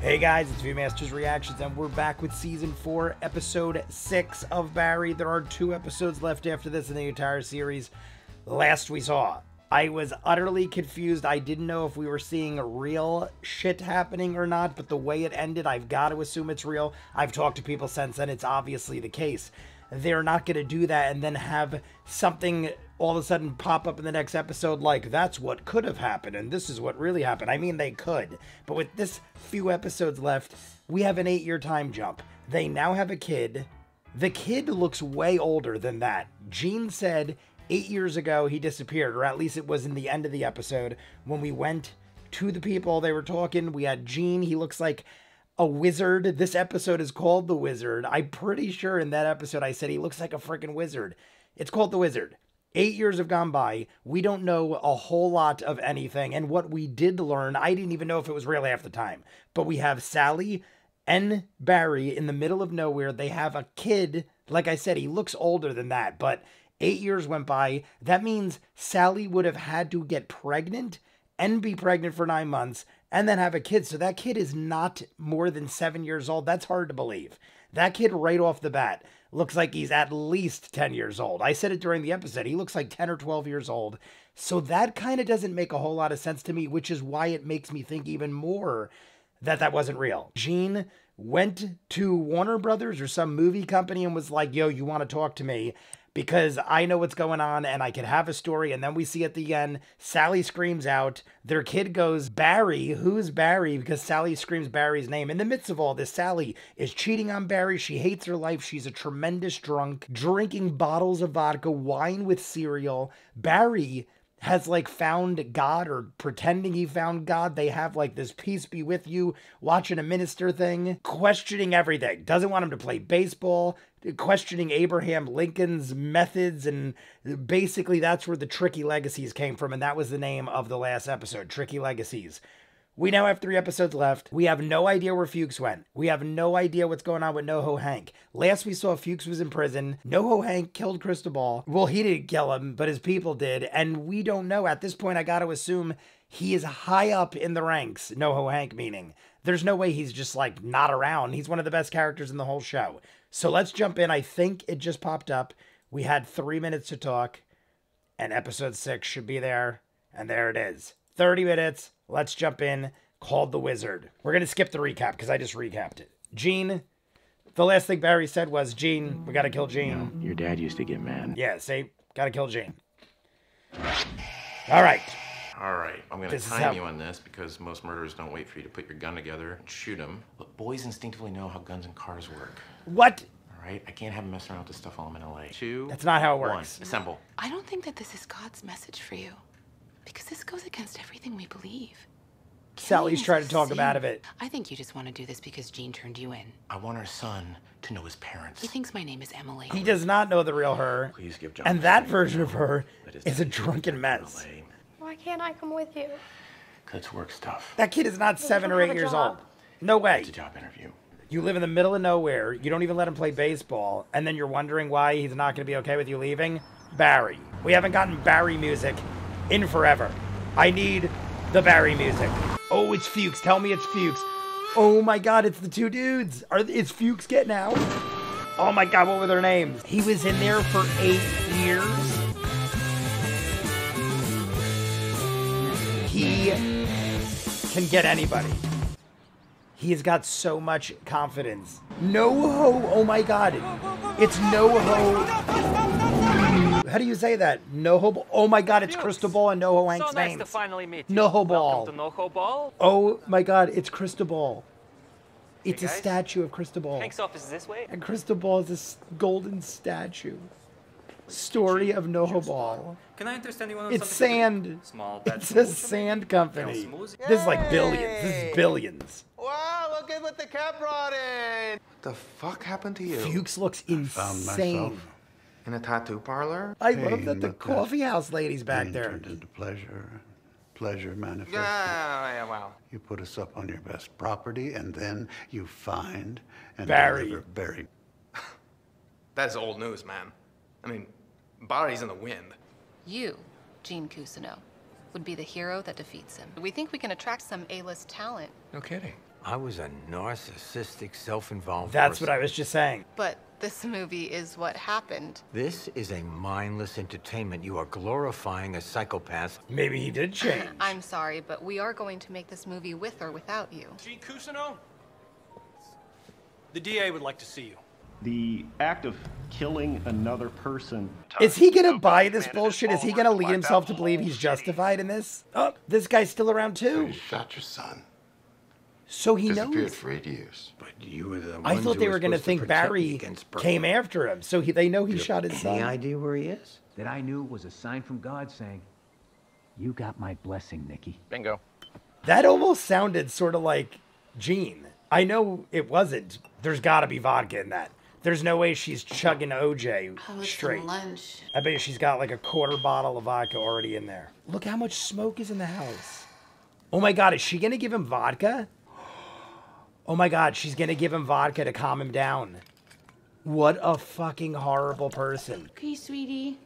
Hey guys, it's ViewMasters Reactions, and we're back with Season 4, Episode 6 of Barry. There are 2 episodes left after this in the entire series. Last we saw, I was utterly confused. I didn't know if we were seeing real shit happening or not, but the way it ended, I've got to assume it's real. I've talked to people since then. It's obviously the case. They're not going to do that and then have something all of a sudden pop up in the next episode like, that's what could have happened and this is what really happened. I mean, they could. But with this few episodes left, we have an 8-year time jump. They now have a kid. The kid looks way older than that. Gene said 8 years ago he disappeared, or at least it was in the end of the episode. When we went to the people, they were talking. We had Gene. He looks like a wizard. This episode is called The Wizard. I'm pretty sure in that episode I said he looks like a freaking wizard. It's called The Wizard. 8 years have gone by. We don't know a whole lot of anything. And what we did learn, I didn't even know if it was real half the time. But we have Sally and Barry in the middle of nowhere. They have a kid. Like I said, he looks older than that. But 8 years went by. That means Sally would have had to get pregnant and be pregnant for 9 months and then have a kid. So that kid is not more than 7 years old. That's hard to believe. That kid right off the bat looks like he's at least 10 years old. I said it during the episode. He looks like 10 or 12 years old. So that kind of doesn't make a whole lot of sense to me, which is why it makes me think even more that that wasn't real. Gene went to Warner Brothers or some movie company and was like, yo, you want to talk to me? Because I know what's going on and I could have a story. And then we see at the end, Sally screams out. Their kid goes, Barry, who's Barry? Because Sally screams Barry's name. In the midst of all this, Sally is cheating on Barry. She hates her life. She's a tremendous drunk, drinking bottles of vodka, wine with cereal. Barry has like found God, or pretending he found God. They have like this peace be with you, watching a minister thing, questioning everything. Doesn't want him to play baseball, questioning Abraham Lincoln's methods, and basically that's where the Tricky Legacies came from, and that was the name of the last episode, Tricky Legacies. We now have 3 episodes left. We have no idea where Fuchs went. We have no idea what's going on with NoHo Hank. Last we saw, Fuchs was in prison. NoHo Hank killed Cristobal. Well, he didn't kill him, but his people did. And we don't know. At this point, I got to assume he is high up in the ranks. NoHo Hank meaning. There's no way he's just like not around. He's one of the best characters in the whole show. So let's jump in. I think it just popped up. We had 3 minutes to talk, and episode 6 should be there. And there it is. 30 minutes. Let's jump in. Called The Wizard. We're going to skip the recap because I just recapped it. Gene, the last thing Barry said was, Gene, we got to kill Gene. You know, your dad used to get mad. Yeah, see? Got to kill Gene. All right. All right, I'm going to time you on this because most murderers don't wait for you to put your gun together and shoot them. But boys instinctively know how guns and cars work. What? All right, I can't have him messing around with this stuff while I'm in LA. 2, That's not how it works. 1, assemble. I don't think that this is God's message for you, because this goes against everything we believe. Sally's trying to talk him out of it. I think you just want to do this because Gene turned you in. I want our son to know his parents. He thinks my name is Emily. He does not know the real her. Please give John. And that version of her is a drunken mess. Why can't I come with you? Because it's work stuff. That kid is not 7 or 8 years old. No way. It's a job interview. You live in the middle of nowhere. You don't even let him play baseball. And then you're wondering why he's not going to be okay with you leaving? Barry. We haven't gotten Barry music in forever. I need the Barry music. Oh, it's Fuchs. Tell me it's Fuchs. Oh my God, it's the 2 dudes. Is Fuchs getting out? Oh my God, what were their names? He was in there for 8 years. He can get anybody. He has got so much confidence. NoHo, oh my God. It's NoHo. How do you say that? NoHo, oh my God, it's Cristobal and NoHo Hank's so nice names. to finally meet you. NoHo Welcome to NoHo Ball. Oh my God, it's Cristobal. It's Hey a guys. statue of Cristobal. Hank's office is this way. And Cristobal is this golden statue. Story of NoHo Ball. Can I understand you want It's something? sand. Small It's a sand company. This is like billions. This is billions. Wow, look at what the cat brought in. What the fuck happened to you? Fuchs looks insane. In a tattoo parlor? I love that the coffee house lady's back there. Turned into pleasure manifested. Yeah, wow. You put us up on your best property, and then you find and Barry. deliver Barry. That's old news, man. I mean, Barry's in the wind. You, Gene Cousineau, would be the hero that defeats him. We think we can attract some A-list talent. No kidding. I was a narcissistic, self-involved That's person. what I was just saying. But this movie is what happened. This is a mindless entertainment. You are glorifying a psychopath. Maybe he did change. I'm sorry, but we are going to make this movie with or without you. Gene Cousineau? The DA would like to see you. The act of killing another person. Is he gonna buy this bullshit? Is he gonna lead himself to believe he's justified in this? Oh, this guy's still around too. You shot your son. So he Disappeared knows. for 8 years. But you were the I ones thought who they were were gonna supposed to think protect me Barry against Burke. came after him, so they know he shot his Any son. idea where he is? That I knew was a sign from God saying, "You got my blessing, Nikki." Bingo. That almost sounded sort of like Gene. I know it wasn't. There's got to be vodka in that. There's no way she's chugging OJ straight. Lunch. I bet you she's got like a quarter bottle of vodka already in there. Look how much smoke is in the house. Oh my God, is she gonna give him vodka? Oh my God, she's gonna give him vodka to calm him down. What a fucking horrible person. Okay, sweetie.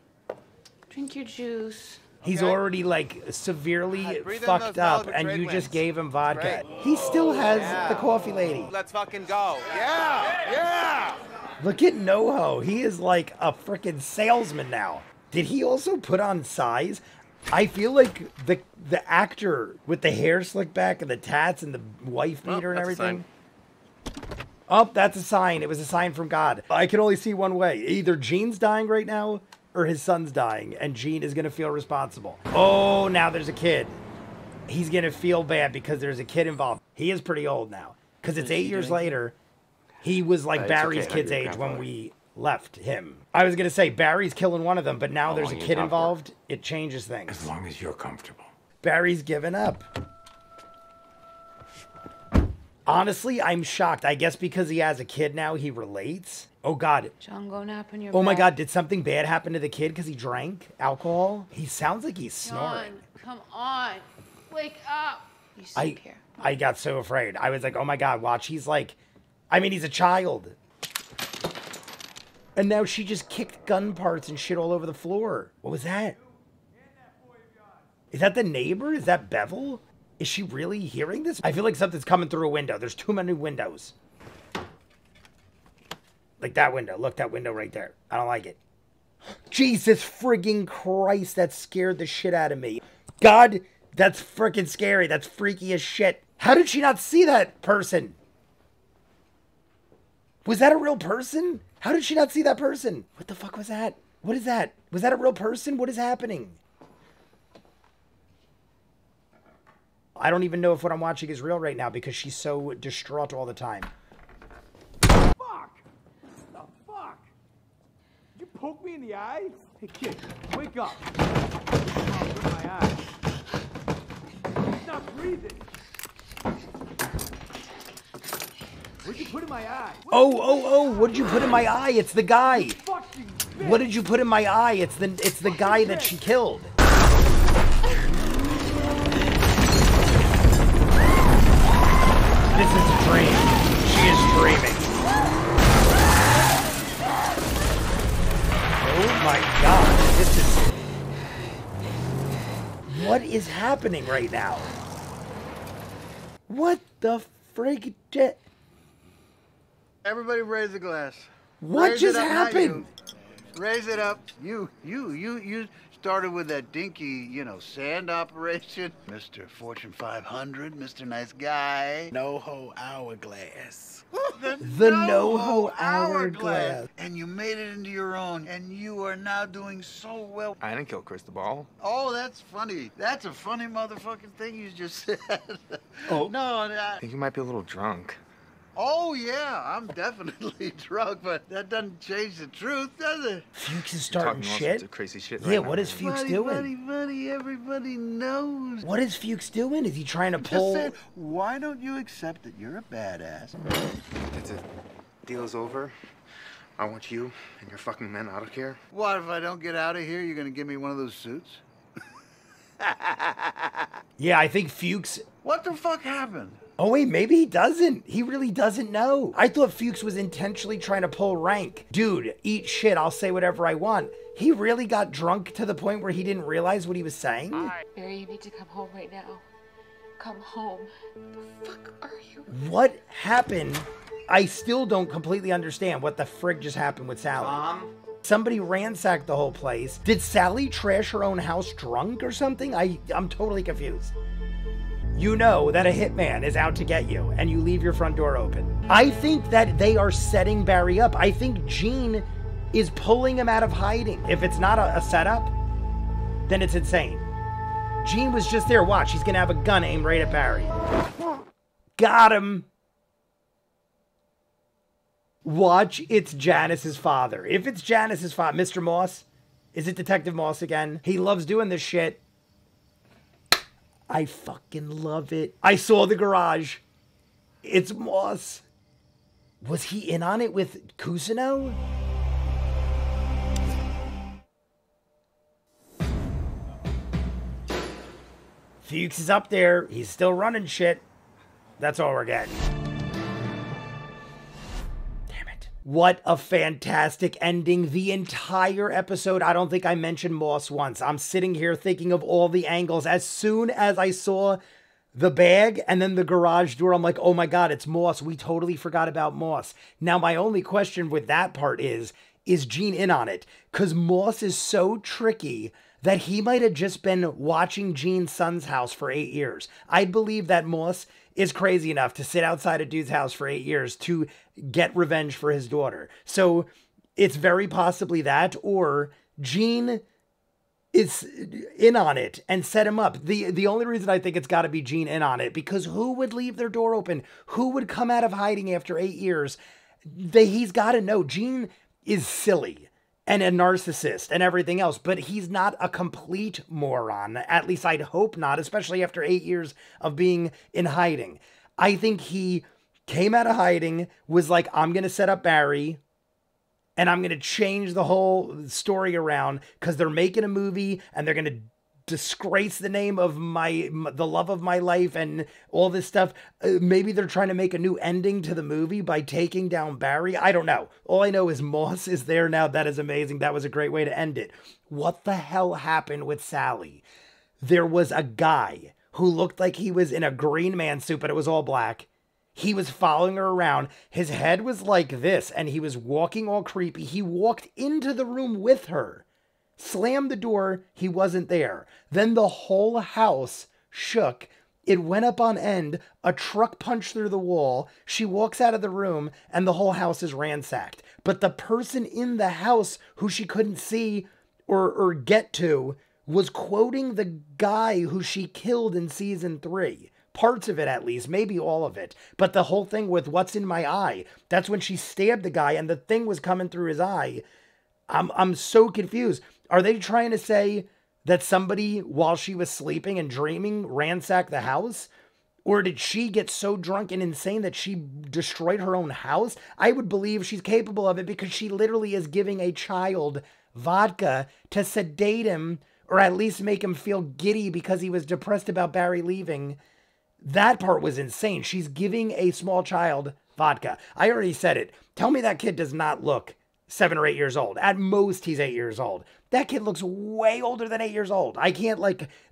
Drink your juice. He's already like severely breathe in fucked those up Malibu and trade you just winds. gave him vodka. Great. He still has the coffee lady. Let's fucking go. Yeah! Yeah! Look at NoHo. He is like a freaking salesman now. Did he also put on size? I feel like the actor with the hair slicked back and the tats and the wife beater and that's a everything. Oh, that's a sign. It was a sign from God. I can only see one way. Either Gene's dying right now or his son's dying, and Gene is going to feel responsible. Oh, now there's a kid. He's going to feel bad because there's a kid involved. He is pretty old now because it's 8 years later. He was like It's Barry's okay. kid's I age agree, when grandfather. we left him. I was going to say Barry's killing one of them, but now How there's a long you kid talk for? involved. It changes As things. long as you're comfortable. Barry's given up. Honestly, I'm shocked. I guess because he has a kid now, he relates. Oh, God. John, go nap in your Oh, my bed. God. Did something bad happen to the kid because he drank alcohol? He sounds like he's snoring. John, come on. Wake up. You sleep here. I got so afraid. I was like, oh, my God, watch. He's like, I mean, he's a child. And now she just kicked gun parts and shit all over the floor. What was that? Is that the neighbor? Is that Bevel? Is she really hearing this? I feel like something's coming through a window. There's too many windows. Like that window. Look, that window right there. I don't like it. Jesus frigging Christ, that scared the shit out of me. God, that's freaking scary. That's freaky as shit. How did she not see that person? Was that a real person? How did she not see that person? What the fuck was that? What is that? Was that a real person? What is happening? I don't even know if what I'm watching is real right now because she's so distraught all the time. Fuck! What the fuck? Did you poke me in the eye? Hey, kid, wake up. Look at my eye. He's not breathing. What'd you put in my eye? Oh, what did you put in my eye? It's the guy. What did you put in my eye? It's the guy that she killed. This is a dream. She is dreaming. Oh my God. This is... What is happening right now? What the frig... Everybody raise a glass. What Raise just it up, not you. happened? Raise it up. You started with that dinky, sand operation. Mr. Fortune 500, Mr. Nice Guy. NoHo Hourglass. The NoHo Hourglass. And you made it into your own, and you are now doing so well. I didn't kill Cristobal. Oh, that's funny. That's a funny motherfucking thing you just said. Oh. No, I think you might be a little drunk. oh yeah, I'm definitely drunk, but that doesn't change the truth, does it? Fuchs is You're starting talking all sorts shit. of crazy shit Yeah, right what now. is Fuchs Buddy, doing? buddy, everybody knows. What is Fuchs doing? Is he trying to Just pull... said, why don't you accept that you're a badass? That's it. Deal's over. I want you and your fucking men out of here. What, if I don't get out of here, you're gonna give me one of those suits? Yeah, I think Fuchs... What the fuck happened? Oh wait, maybe he doesn't. He really doesn't know. I thought Fuchs was intentionally trying to pull rank. Dude, eat shit, I'll say whatever I want. He really got drunk to the point where he didn't realize what he was saying? Barry, you need to come home right now. come home. The fuck are you? What happened? I still don't completely understand what the frig just happened with Sally. Mom? Somebody ransacked the whole place. Did Sally trash her own house drunk or something? I'm totally confused. You know that a hitman is out to get you, and you leave your front door open. I think that they are setting Barry up. I think Jean is pulling him out of hiding. If it's not a setup, then it's insane. Jean was just there. Watch, he's gonna have a gun aimed right at Barry. Got him. Watch, it's Janice's father. If it's Janice's father, Mr. Moss, is it Detective Moss again? He loves doing this shit. I fucking love it. I saw the garage. It's Moss. Was he in on it with Cousineau? Fuchs is up there. He's still running shit. That's all we're getting. Damn it. What a fantastic ending. The entire episode, I don't think I mentioned Moss once. I'm sitting here thinking of all the angles. As soon as I saw the bag and then the garage door, I'm like, oh my God, it's Moss. We totally forgot about Moss. Now, my only question with that part is Jean in on it? Because Moss is so tricky that he might have just been watching Jean's son's house for 8 years. I believe that Moss is crazy enough to sit outside a dude's house for 8 years to get revenge for his daughter. So it's very possibly that, or Jean is in on it and set him up. The only reason I think it's got to be Jean in on it, because who would leave their door open? Who would come out of hiding after 8 years? He's got to know. Jean is silly and a narcissist and everything else, but he's not a complete moron. At least I'd hope not, especially after 8 years of being in hiding. I think he came out of hiding, was like, I'm going to set up Barry, and I'm going to change the whole story around because they're making a movie and they're going to disgrace the name of the love of my life and all this stuff. Maybe they're trying to make a new ending to the movie by taking down Barry. I don't know. All I know is Moss is there now. That is amazing. That was a great way to end it. What the hell happened with Sally? There was a guy who looked like he was in a green man suit, but it was all black. He was following her around. His head was like this, and he was walking all creepy. He walked into the room with her, slammed the door. He wasn't there. Then the whole house shook. It went up on end. A truck punched through the wall. She walks out of the room, and the whole house is ransacked. But the person in the house who she couldn't see or get to was quoting the guy who she killed in season 3. Parts of it, at least, maybe all of it. But the whole thing with what's in my eye, that's when she stabbed the guy and the thing was coming through his eye. I'm so confused. Are they trying to say that somebody, while she was sleeping and dreaming, ransacked the house? Or did she get so drunk and insane that she destroyed her own house? I would believe she's capable of it because she literally is giving a child vodka to sedate him, or at least make him feel giddy because he was depressed about Barry leaving. That part was insane. She's giving a small child vodka. I already said it. Tell me that kid does not look 7 or 8 years old. At most, he's 8 years old. That kid looks way older than 8 years old. I can't,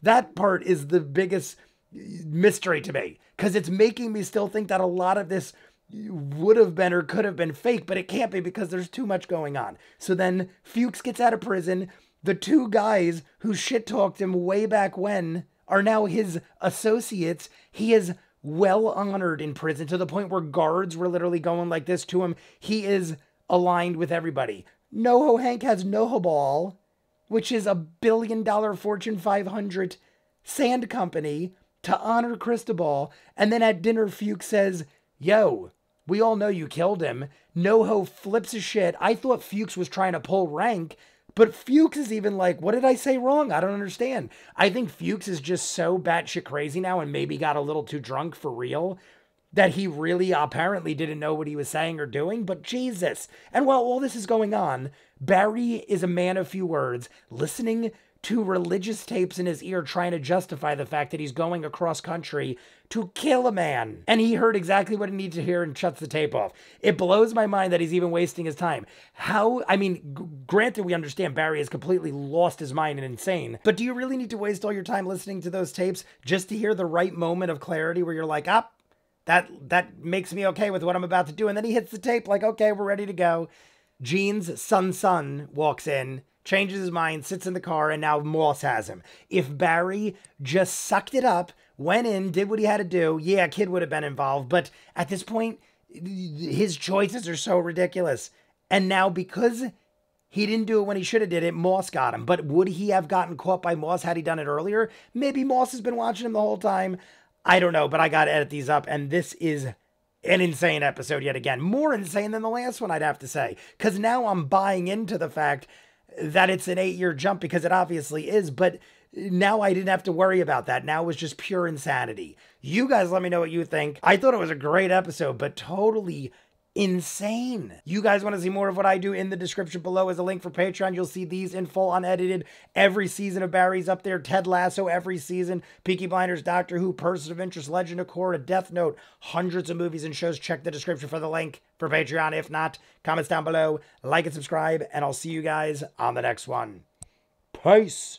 that part is the biggest mystery to me, because it's making me still think that a lot of this would have been or could have been fake, but it can't be because there's too much going on. So then Fuchs gets out of prison. The 2 guys who shit-talked him way back when are now his associates. He is well honored in prison to the point where guards were literally going like this to him. He is aligned with everybody. NoHo Hank has NoHo Ball, which is $1 billion Fortune 500 sand company, to honor Cristobal. And then at dinner, Fuchs says, yo, we all know you killed him. NoHo flips his shit. I thought Fuchs was trying to pull rank, but Fuchs is even like, what did I say wrong? I don't understand. I think Fuchs is just so batshit crazy now and maybe got a little too drunk for real that he really apparently didn't know what he was saying or doing, but Jesus. And while all this is going on, Barry is a man of few words, listening to religious tapes in his ear trying to justify the fact that he's going across country to kill a man. And he heard exactly what he needed to hear and shuts the tape off. It blows my mind that he's even wasting his time. How, I mean, granted, we understand Barry has completely lost his mind and insane, but do you really need to waste all your time listening to those tapes just to hear the right moment of clarity where you're like, that makes me okay with what I'm about to do. And then he hits the tape like, okay, we're ready to go. Gene's son walks in, changes his mind, sits in the car, and now Moss has him. If Barry just sucked it up, went in, did what he had to do, yeah, a kid would have been involved. But at this point, his choices are so ridiculous. And now because he didn't do it when he should have did it, Moss got him. But would he have gotten caught by Moss had he done it earlier? Maybe Moss has been watching him the whole time. I don't know, but I got to edit these up. And this is an insane episode yet again. More insane than the last one, I'd have to say. Because now I'm buying into the fact that it's an 8-year jump, because it obviously is, but now I didn't have to worry about that. Now it was just pure insanity. You guys let me know what you think. I thought it was a great episode, but totally insane. You guys want to see more of what I do? In the description below is a link for Patreon. You'll see these in full unedited. Every season of Barry's up there. Ted Lasso every season. Peaky Blinders, Doctor Who, Person of Interest, Legend of Korra, Death Note. Hundreds of movies and shows. Check the description for the link for Patreon. If not, comments down below. Like and subscribe, and I'll see you guys on the next one. Peace.